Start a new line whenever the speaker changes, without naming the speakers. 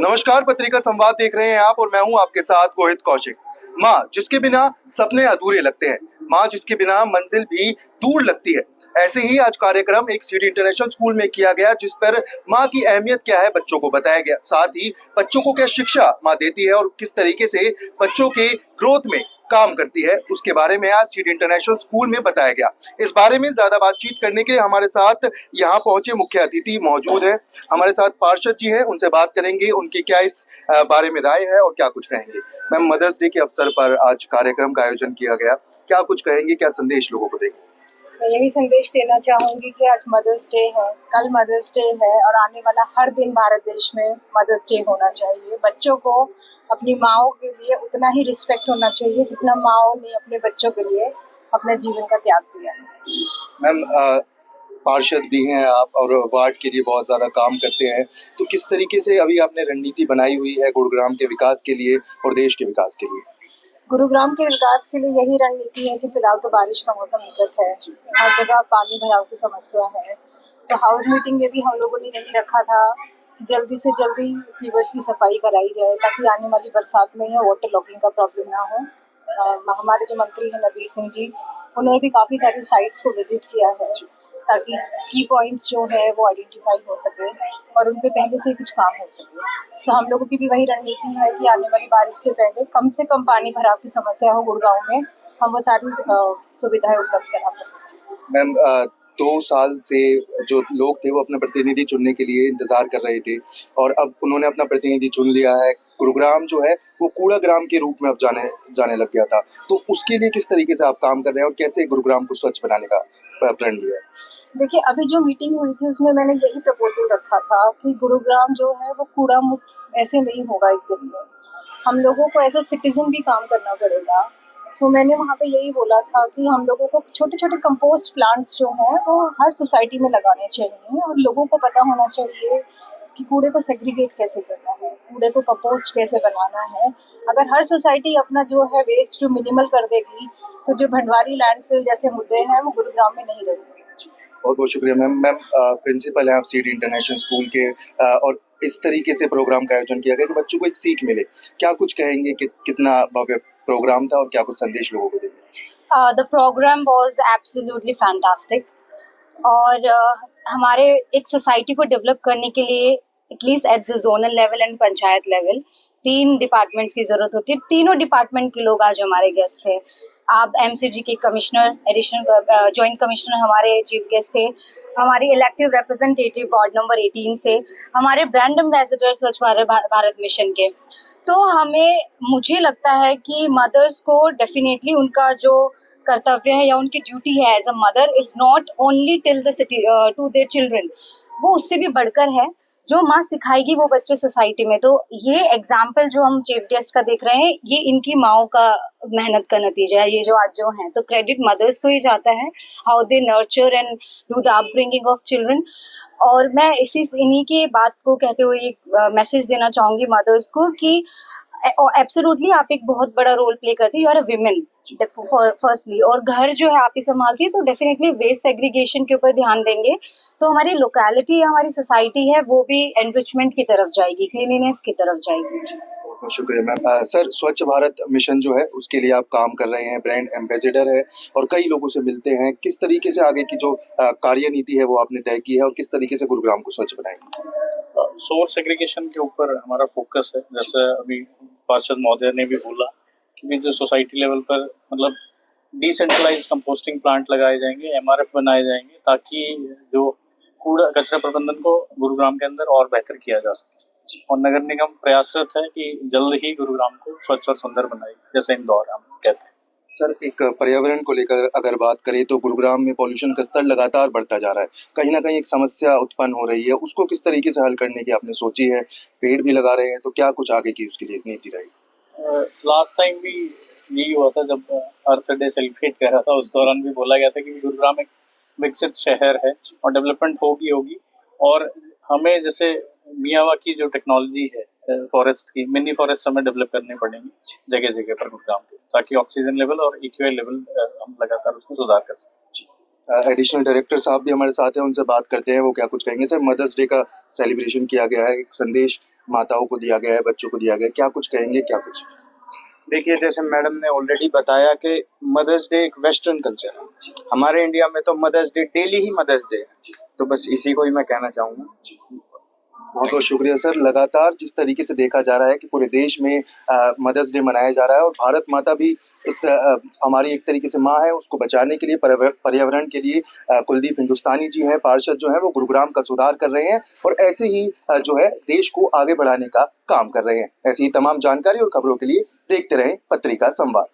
नमस्कार, पत्रिका संवाद देख रहे हैं आप और मैं हूं आपके साथ गोहित कौशिक। माँ जिसके बिना सपने अधूरे लगते हैं, माँ जिसके बिना मंजिल भी दूर लगती है। ऐसे ही आज कार्यक्रम एक सिटी इंटरनेशनल स्कूल में किया गया, जिस पर माँ की अहमियत क्या है बच्चों को बताया गया। साथ ही बच्चों को क्या शिक्षा माँ देती है और किस तरीके से बच्चों के ग्रोथ में काम करती है, उसके बारे में आज सिटी इंटरनेशनल स्कूल में बताया गया। इस बारे में ज्यादा बातचीत करने के लिए हमारे साथ यहाँ पहुंचे मुख्य अतिथि मौजूद है। हमारे साथ पार्षद जी हैं, उनसे बात करेंगे, उनकी क्या इस बारे में राय है और क्या कुछ कहेंगे। मैम, मदर्स डे के अवसर पर आज कार्यक्रम का आयोजन किया गया, क्या कुछ कहेंगे, क्या संदेश लोगों को देंगे?
मैं यही संदेश देना चाहूंगी कि आज मदर्स डे है, कल मदर्स डे है और आने वाला हर दिन भारत देश में मदर्स डे होना चाहिए। बच्चों को अपनी माँओं के लिए उतना ही रिस्पेक्ट होना चाहिए जितना माँओं ने अपने बच्चों के लिए अपने जीवन का त्याग दिया है।
मैम, पार्षद भी हैं आप और वार्ड के लिए बहुत ज़्यादा काम करते हैं, तो किस तरीके से अभी आपने रणनीति बनाई हुई है गुरुग्राम के विकास के लिए और देश के विकास के लिए?
गुरुग्राम के विकास के लिए यही रणनीति है कि फिलहाल तो बारिश का मौसम निकट है, हर जगह पानी भराव की समस्या है। तो हाउस मीटिंग में भी हम लोगों ने यही रखा था कि जल्दी से जल्दी सीवर्स की सफाई कराई जाए ताकि आने वाली बरसात में यह वाटर लॉकिंग का प्रॉब्लम ना हो। हमारे जो मंत्री हैं नबीर सिंह जी, उन्होंने भी काफ़ी सारी साइट्स को विजिट किया है ताकि की पॉइंट्स जो है वो आइडेंटिफाई हो सके और उन पे पहले से कुछ काम हो सके। तो हम लोगों की भी वही रणनीति है कि आने वाली बारिश से कम पानी भराव की समस्या हो गुड़गांव में, हम वो सारी सुविधाएं उपलब्ध करा सकते हैं।
मैम, 2 साल से जो लोग थे वो अपना प्रतिनिधि चुनने के लिए इंतजार कर रहे थे और अब उन्होंने अपना प्रतिनिधि चुन लिया है। गुरुग्राम जो है वो कूड़ा ग्राम के रूप में अब जाने लग गया था, तो उसके लिए किस तरीके से आप काम कर रहे हैं और कैसे गुरुग्राम को स्वच्छ बनाने का प्रण लिया है?
देखिए, अभी जो मीटिंग हुई थी उसमें मैंने यही प्रपोजल रखा था कि गुरुग्राम जो है वो कूड़ा मुक्त ऐसे नहीं होगा एक दिन में, हम लोगों को एज अ सिटीजन भी काम करना पड़ेगा। सो मैंने वहाँ पे यही बोला था कि हम लोगों को छोटे छोटे कंपोस्ट प्लांट्स जो हैं वो हर सोसाइटी में लगाने चाहिए और लोगों को पता होना चाहिए कि कूड़े को सेग्रीगेट कैसे करना है, कूड़े को कंपोस्ट कैसे बनाना है। अगर हर सोसाइटी अपना जो है वेस्ट जो मिनिमल कर देगी तो जो भंडवारी लैंडफिल जैसे मुद्दे हैं वो गुरुग्राम में नहीं रहेंगे।
बहुत बहुत शुक्रिया मैम। मैम, प्रिंसिपल हैं आप सिटी इंटरनेशनल स्कूल के, और इस तरीके से प्रोग्राम का आयोजन किया गया कि बच्चों को एक सीख मिले, क्या कुछ कहेंगे कि कितना भव्य प्रोग्राम था और क्या कुछ संदेश लोगों को देंगे?
The program was absolutely fantastic और हमारे एक सोसाइटी को डेवलप करने के लिए at least at the zonal level and panchayat level 3 departments की ज़रूरत होती है। तीनों डिपार्टमेंट के लोग आज हमारे गेस्ट थे। आप एमसीजी के कमिश्नर, एडिशनल जॉइंट कमिश्नर हमारे चीफ गेस्ट थे, हमारे इलेक्टिव रिप्रेजेंटेटिव वार्ड नंबर 18 से, हमारे ब्रांड एम्बेसडर स्वच्छ भारत मिशन के। तो मुझे लगता है कि मदर्स को डेफिनेटली उनका जो कर्तव्य है या उनकी ड्यूटी है as a mother is not only till the city to their children, वो उससे भी बढ़कर है। जो माँ सिखाएगी वो बच्चे सोसाइटी में। तो ये एग्जाम्पल जो हम चीफ गेस्ट का देख रहे हैं ये इनकी माओ का मेहनत का नतीजा है। ये जो आज जो हैं तो क्रेडिट मदर्स को ही जाता है, how they nurture and do the upbringing of children. और मैं इन्हीं की बात को कहते हुए एक मैसेज देना चाहूंगी मदर्स को कि एब्सोल्युटली आप एक बहुत बड़ा रोल प्ले करती है, you are a women firstly, और घर जो है आप ही संभालती है। तो डेफिनेटली वेस्ट सेग्रीगेशन के ऊपर ध्यान देंगे तो हमारी लोकेलिटी हमारी सोसाइटी है वो भी एनरिचमेंट की तरफ जाएगी, क्लीनिनेस की तरफ जाएगी।
बहुत शुक्रिया मैम। सर, स्वच्छ भारत मिशन जो है उसके लिए आप काम कर रहे हैं, ब्रांड एम्बेसडर है और कई लोगों से मिलते हैं, किस तरीके से आगे की जो कार्यनीति है वो आपने तय की है और किस तरीके से गुरुग्राम को स्वच्छ बनाएंगे?
सोर्स सेग्रीगेशन के ऊपर हमारा फोकस है। जैसे अभी पार्षद महोदय ने भी बोला कि जो सोसाइटी लेवल पर मतलब डिसेंट्रलाइज कंपोस्टिंग प्लांट लगाए जाएंगे, एमआरएफ बनाए जाएंगे ताकि जो कूड़ा कचरा प्रबंधन को गुरुग्राम के अंदर और बेहतर किया जा सके। और नगर निगम प्रयासरत है कि जल्द ही गुरुग्राम को स्वच्छ और सुंदर बनाएगी, जैसे इंदौर हम कहते हैं।
सर, एक पर्यावरण को लेकर अगर बात करें तो गुरुग्राम में पॉल्यूशन का स्तर लगातार बढ़ता जा रहा है, कहीं ना कहीं एक समस्या उत्पन्न हो रही है, उसको किस तरीके से हल करने की आपने सोची है? पेड़ भी लगा रहे हैं, तो क्या कुछ आगे की उसके लिए नीति रहेगी?
लास्ट टाइम भी यही हुआ था जब अर्थ डे सेलिब्रेट कर रहा था, उस दौरान भी बोला गया था कि गुरुग्राम एक विकसित शहर है और डेवलपमेंट होगी और हमें जैसे मियावाकी जो टेक्नोलॉजी है फॉरेस्ट की, मिनी फॉरेस्ट हमें डेवलप करने पड़ेंगी जगह जगह पर गुरुग्राम पे, ताकि ऑक्सीजन लेवल और EQI लेवल हम लगातार उसमें सुधार कर सकें।
एडिशनल डायरेक्टर साहब भी हमारे साथ हैं, उनसे बात करते हैं, वो क्या कुछ कहेंगे। सर, मदर्स डे का सेलिब्रेशन किया गया है, एक संदेश माताओं को दिया गया है, बच्चों को दिया गया है, क्या कुछ कहेंगे, क्या कुछ?
देखिए, जैसे मैडम ने ऑलरेडी बताया कि मदर्स डे एक वेस्टर्न कल्चर है। हमारे इंडिया में तो मदर्स डे डेली ही मदर्स डे है, तो बस इसी को ही मैं कहना चाहूँगा।
बहुत बहुत शुक्रिया सर। लगातार जिस तरीके से देखा जा रहा है कि पूरे देश में मदर्स डे मनाया जा रहा है और भारत माता भी इस हमारी एक तरीके से माँ है, उसको बचाने के लिए, पर्यावरण के लिए कुलदीप हिंदुस्तानी जी हैं, पार्षद जो हैं वो गुरुग्राम का सुधार कर रहे हैं और ऐसे ही जो है देश को आगे बढ़ाने का काम कर रहे हैं। ऐसी ही तमाम जानकारी और खबरों के लिए देखते रहें पत्रिका संवाद।